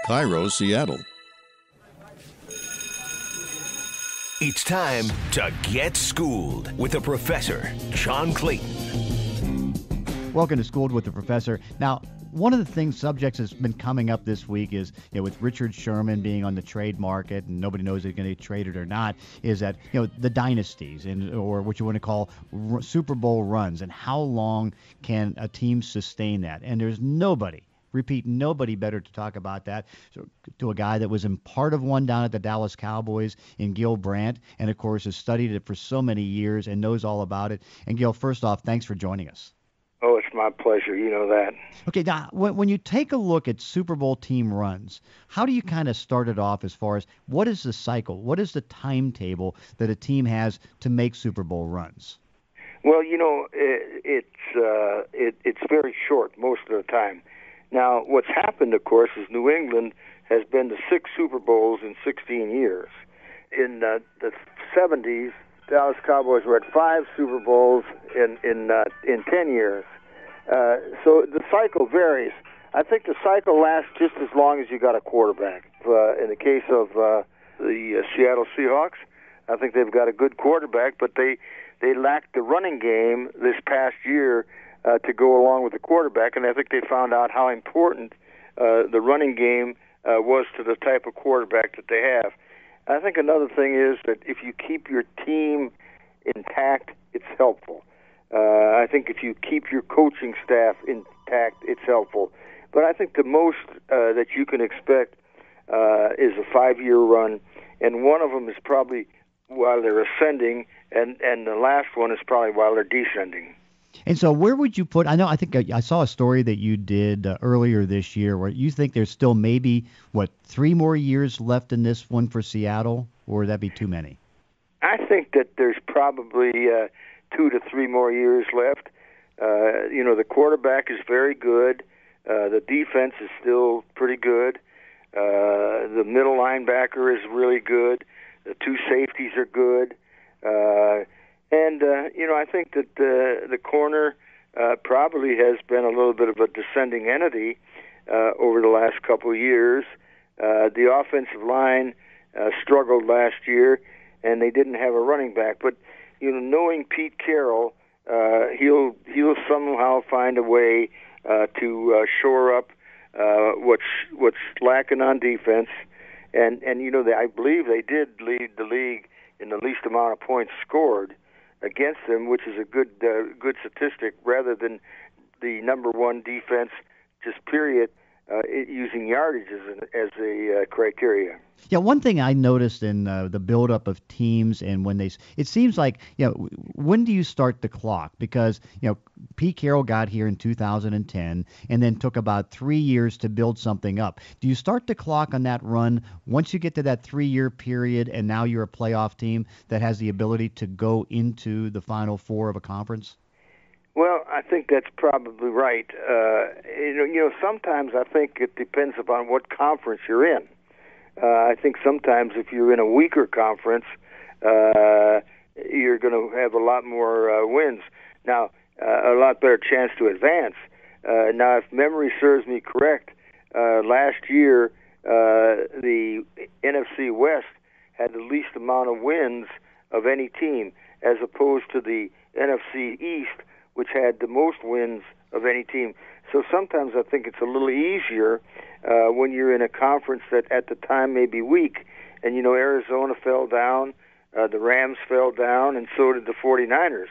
Cairo, Seattle. It's time to get schooled with the professor, John Clayton. Welcome to Schooled with the Professor. Now, one of the subjects that's been coming up this week is, with Richard Sherman being on the trade market and nobody knows if he's going to get traded or not, is that, the dynasties or what you want to call Super Bowl runs, and how long can a team sustain that? And there's nobody better to talk about that to a guy that was in part of one down at the Dallas Cowboys in Gil Brandt, and of course has studied it for so many years and knows all about it. And Gil, first off, thanks for joining us. Oh, it's my pleasure. You know that. Okay, now, when you take a look at Super Bowl team runs, how do you kind of start it off as far as what is the cycle? What is the timetable that a team has to make Super Bowl runs? Well, it's very short most of the time. Now, what's happened, of course, is New England has been to 6 Super Bowls in 16 years. In the 70s, Dallas Cowboys were at 5 Super Bowls in 10 years. So the cycle varies. I think the cycle lasts just as long as you got a quarterback. In the case of the Seattle Seahawks, I think they've got a good quarterback, but they lacked the running game this past year to go along with the quarterback, and I think they found out how important the running game was to the type of quarterback that they have. I think another thing is that if you keep your team intact, it's helpful. I think if you keep your coaching staff intact, it's helpful. But I think the most that you can expect is a 5-year run, and one of them is probably while they're ascending, and the last one is probably while they're descending. And so where would you put, I think I saw a story that you did earlier this year where you think there's still maybe, 3 more years left in this one for Seattle, or would that be too many? I think that there's probably 2 to 3 more years left. The quarterback is very good. The defense is still pretty good. The middle linebacker is really good. The 2 safeties are good. I think that the corner probably has been a little bit of a descending entity over the last couple of years. The offensive line struggled last year, and they didn't have a running back. But knowing Pete Carroll, he'll somehow find a way to shore up what's lacking on defense. And I believe they did lead the league in the least amount of points scored against them, which is a good statistic, rather than the number one defense, just period, using yardage as a criteria. Yeah, one thing I noticed in the buildup of teams, and it seems like, when do you start the clock? Because, Pete Carroll got here in 2010 and then took about 3 years to build something up. Do you start the clock on that run once you get to that 3-year period and now you're a playoff team that has the ability to go into the Final Four of a conference? Well, I think that's probably right. Sometimes I think it depends upon what conference you're in. I think sometimes if you're in a weaker conference, you're going to have a lot more wins. Now, a lot better chance to advance. Now, if memory serves me correct, last year the NFC West had the least amount of wins of any team, as opposed to the NFC East, which had the most wins of any team. So sometimes I think it's a little easier when you're in a conference that at the time may be weak. And, Arizona fell down, the Rams fell down, and so did the 49ers.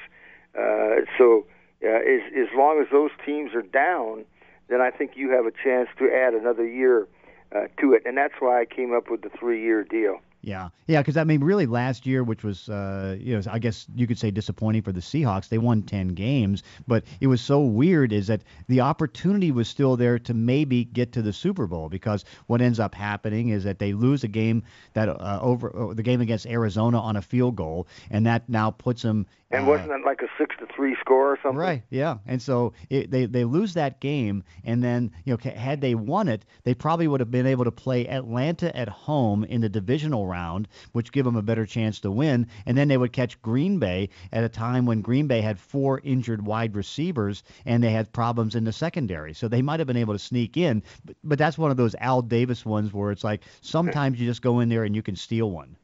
As long as those teams are down, then I think you have a chance to add another year to it. And that's why I came up with the 3-year deal. Yeah, because really last year, which was, I guess you could say disappointing for the Seahawks, they won 10 games, but it was so weird is that the opportunity was still there to maybe get to the Super Bowl, because what ends up happening is that they lose a game that over the game against Arizona on a field goal, and that now puts them. And wasn't it like a 6-3 score or something? Right, yeah. And so they lose that game, and then had they won it, they probably would have been able to play Atlanta at home in the divisional round. round, which give them a better chance to win. And then they would catch Green Bay at a time when Green Bay had 4 injured wide receivers and they had problems in the secondary. So they might have been able to sneak in, but that's one of those Al Davis ones where it's like sometimes you just go in there and you can steal one.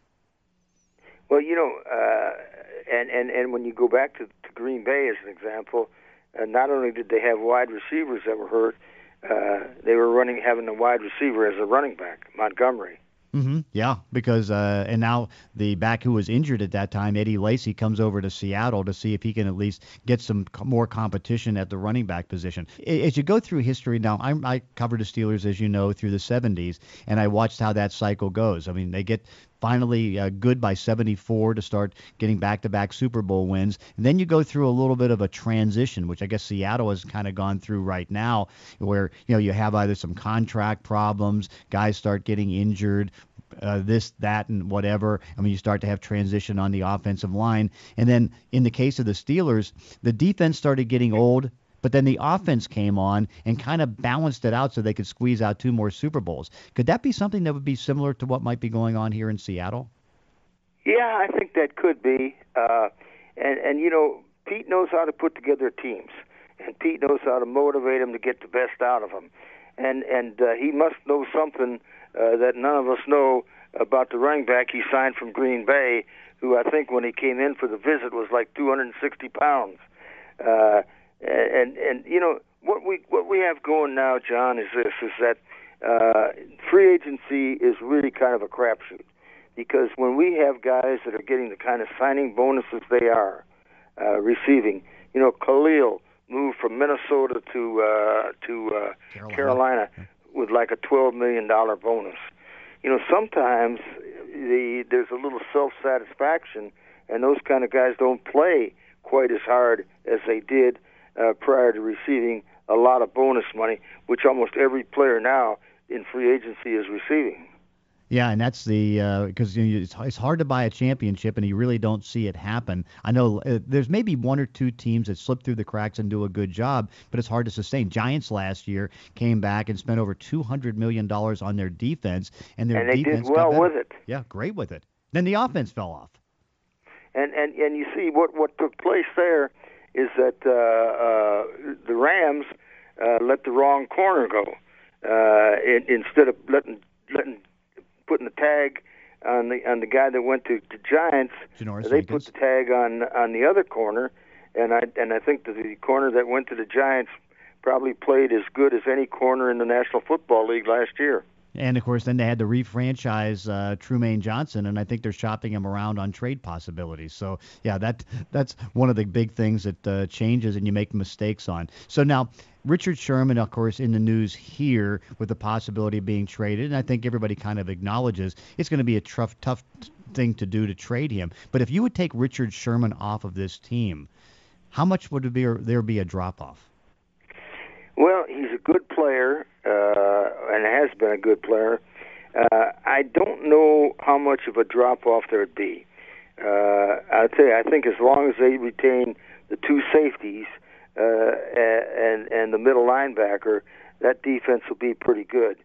Well, and when you go back to Green Bay as an example, not only did they have wide receivers that were hurt, they were having a wide receiver as a running back, Montgomery. Mm-hmm. Yeah, because and now the back who was injured at that time, Eddie Lacy, comes over to Seattle to see if he can at least get some more competition at the running back position. As you go through history now, I covered the Steelers, as you know, through the 70s, and I watched how that cycle goes. I mean, they get finally good by 74 to start getting back-to-back Super Bowl wins. And then you go through a little bit of a transition, which I guess Seattle has kind of gone through right now, where you have either some contract problems, guys start getting injured, this, that, and whatever. I mean, you start to have transition on the offensive line. And then in the case of the Steelers, the defense started getting old, but then the offense came on and kind of balanced it out so they could squeeze out 2 more Super Bowls. Could that be something that would be similar to what might be going on here in Seattle? Yeah, I think that could be. And Pete knows how to put together teams, and Pete knows how to motivate them to get the best out of them. And he must know something that none of us know about the running back he signed from Green Bay, who I think when he came in for the visit was like 260 pounds. What we have going now, John, is that free agency is really kind of a crapshoot, because when we have guys that are getting the kind of signing bonuses they are receiving, Khalil moved from Minnesota to Carolina with like a $12 million bonus. Sometimes there's a little self-satisfaction, and those kind of guys don't play quite as hard as they did prior to receiving a lot of bonus money, which almost every player now in free agency is receiving. Yeah, and that's the because it's hard to buy a championship, and you really don't see it happen. I know there's maybe 1 or 2 teams that slip through the cracks and do a good job, but it's hard to sustain. Giants last year came back and spent over $200 million on their defense, and their defense did well got better. with it. Yeah, great with it. Then the offense fell off. And you see what took place there is that the Rams let the wrong corner go instead of putting the tag on the guy that went to Giants. They put the tag on the other corner, and I think that the corner that went to the Giants probably played as good as any corner in the National Football League last year. And, of course, then they had to refranchise Trumaine Johnson, and I think they're shopping him around on trade possibilities. So, yeah, that's one of the big things that changes and you make mistakes on. So now, Richard Sherman, of course, in the news here with the possibility of being traded, and I think everybody kind of acknowledges it's going to be a tough thing to do to trade him. But if you would take Richard Sherman off of this team, how much would there be a drop-off? Well, he's a good player, and has been a good player. I don't know how much of a drop-off there would be. I'll tell you, I think as long as they retain the 2 safeties and the middle linebacker, that defense will be pretty good.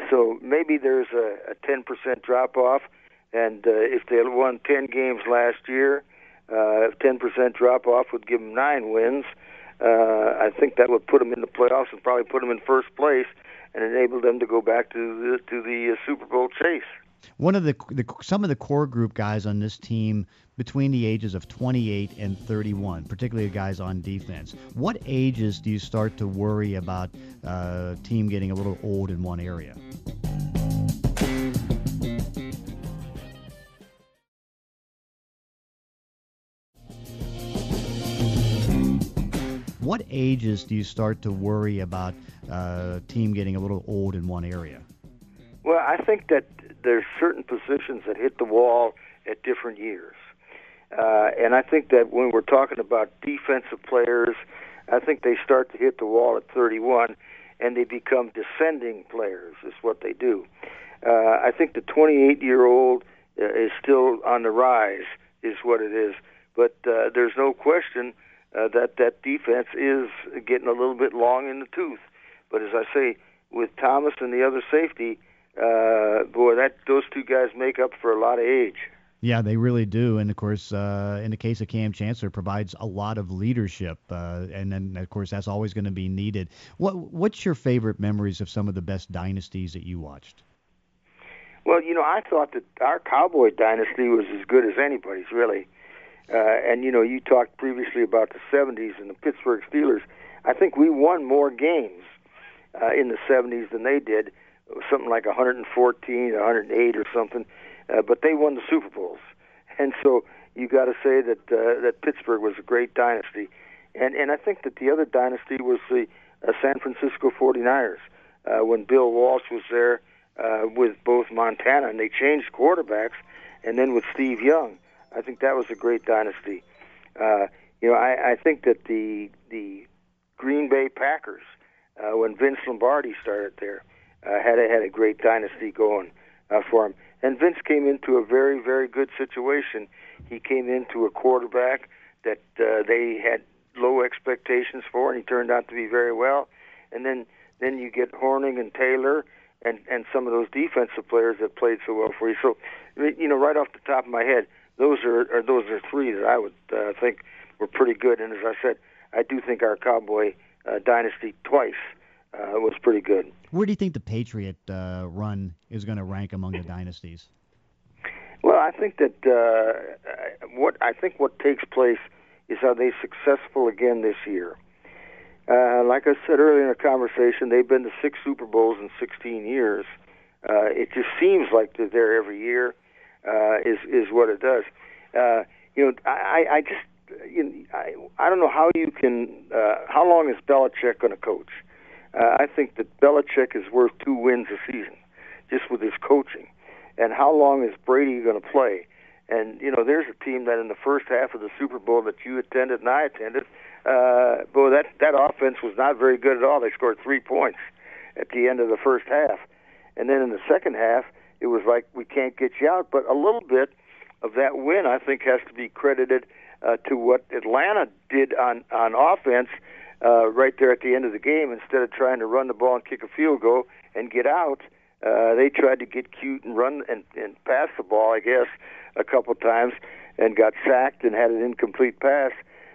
So maybe there's a 10% drop-off, and if they won 10 games last year, 10% drop-off would give them 9 wins. I think that would put them in the playoffs and probably put them in first place and enable them to go back to the Super Bowl chase. One of some of the core group guys on this team between the ages of 28 and 31, particularly guys on defense. What ages do you start to worry about a team getting a little old in one area? What ages do you start to worry about a team getting a little old in one area? Well, I think that there's certain positions that hit the wall at different years. And I think that when we're talking about defensive players, I think they start to hit the wall at 31, and they become descending players is what they do. I think the 28-year-old is still on the rise is what it is. But there's no question that defense is getting a little bit long in the tooth. But as I say, with Thomas and the other safety, boy, those two guys make up for a lot of age. Yeah, they really do. And, of course, in the case of Cam Chancellor, provides a lot of leadership. And then, of course, that's always going to be needed. What's your favorite memories of some of the best dynasties that you watched? Well, I thought that our Cowboy dynasty was as good as anybody's, really. And, you talked previously about the 70s and the Pittsburgh Steelers. I think we won more games in the 70s than they did, something like 114, 108 or something. But they won the Super Bowls. And so you got to say that Pittsburgh was a great dynasty. And I think that the other dynasty was the San Francisco 49ers. When Bill Walsh was there with both Montana, and they changed quarterbacks, and then with Steve Young. I think that was a great dynasty. I think that the Green Bay Packers, when Vince Lombardi started there, had a great dynasty going for him. And Vince came into a very, very good situation. He came into a quarterback that they had low expectations for, and he turned out to be very well. And then you get Horning and Taylor and some of those defensive players that played so well for you. So, right off the top of my head, those are three that I would think were pretty good. And as I said, I do think our Cowboy dynasty twice was pretty good. Where do you think the Patriot run is going to rank among the dynasties? Well, I think that what takes place is, are they successful again this year? Like I said earlier in the conversation, they've been to 6 Super Bowls in 16 years. It just seems like they're there every year. Is what it does. I don't know how you can. How long is Belichick going to coach? I think that Belichick is worth 2 wins a season, just with his coaching. And how long is Brady going to play? And there's a team that in the first half of the Super Bowl that you attended and I attended, boy, that offense was not very good at all. They scored 3 points at the end of the first half, and then in the second half, it was like, we can't get you out. But a little bit of that win, I think, has to be credited to what Atlanta did on offense right there at the end of the game. Instead of trying to run the ball and kick a field goal and get out, they tried to get cute and run and pass the ball, I guess, a couple times, and got sacked and had an incomplete pass.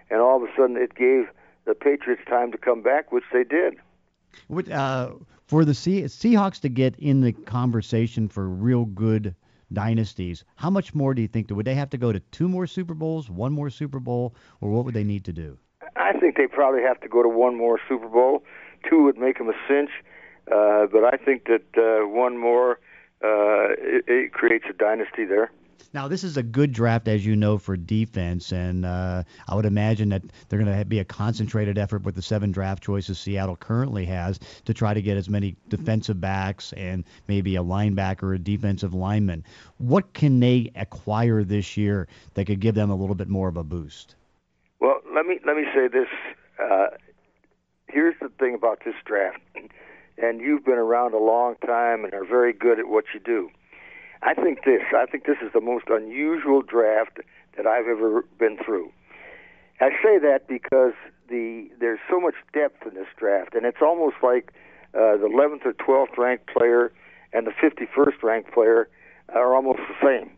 And all of a sudden it gave the Patriots time to come back, which they did. For the Seahawks to get in the conversation for real good dynasties, how much more do you think? Would they have to go to 2 more Super Bowls, 1 more Super Bowl, or what would they need to do? I think they probably have to go to 1 more Super Bowl. 2 would make them a cinch, but I think that 1 more, it creates a dynasty there. Now, this is a good draft, as you know, for defense, and I would imagine that they're going to be a concentrated effort with the 7 draft choices Seattle currently has to try to get as many defensive backs and maybe a linebacker or a defensive lineman. What can they acquire this year that could give them a little bit more of a boost? Well, let me say this. Here's the thing about this draft, and you've been around a long time and are very good at what you do. I think this is the most unusual draft that I've ever been through. I say that because there's so much depth in this draft, and it's almost like the 11th or 12th ranked player and the 51st ranked player are almost the same.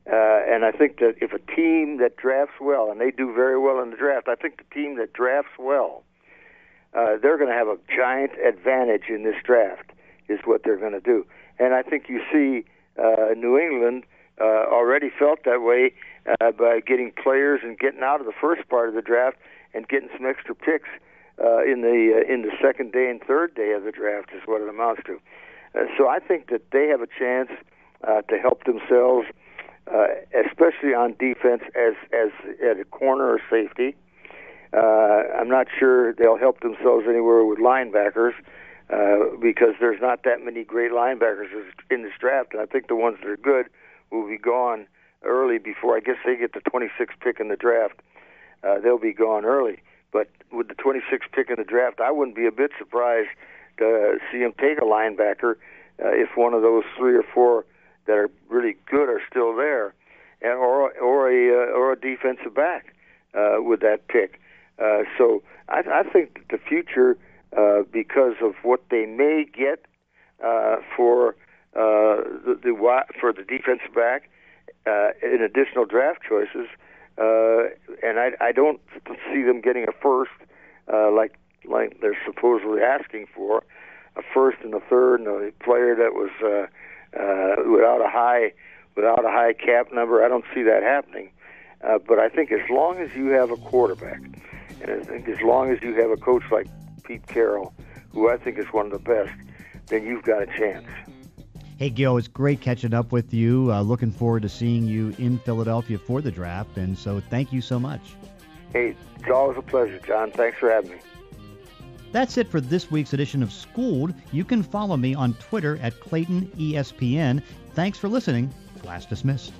And I think that if a team that drafts well, and they do very well in the draft, I think the team that drafts well, they're going to have a giant advantage in this draft, is what they're going to do. And I think you see New England already felt that way by getting players and getting out of the first part of the draft and getting some extra picks in the second day and third day of the draft is what it amounts to. So I think that they have a chance to help themselves, especially on defense as at a corner or safety. I'm not sure they'll help themselves anywhere with linebackers. Because there's not that many great linebackers in this draft, and I think the ones that are good will be gone early before, I guess they get the 26th pick in the draft. They'll be gone early. But with the 26th pick in the draft, I wouldn't be a bit surprised to see them take a linebacker if one of those 3 or 4 that are really good are still there, or a defensive back with that pick. So I think the future, because of what they may get for for the defensive back in additional draft choices, and I don't see them getting a first like they're supposedly asking for, a first and a third, and a player that was without a high cap number. I don't see that happening. But I think as long as you have a quarterback, and I think as long as you have a coach like Pete Carroll, who I think is one of the best, then you've got a chance. Hey, Gil, it's great catching up with you. Looking forward to seeing you in Philadelphia for the draft, and so thank you so much. Hey, it's always a pleasure, John. Thanks for having me. That's it for this week's edition of Schooled. You can follow me on Twitter at ClaytonESPN. Thanks for listening. Class dismissed.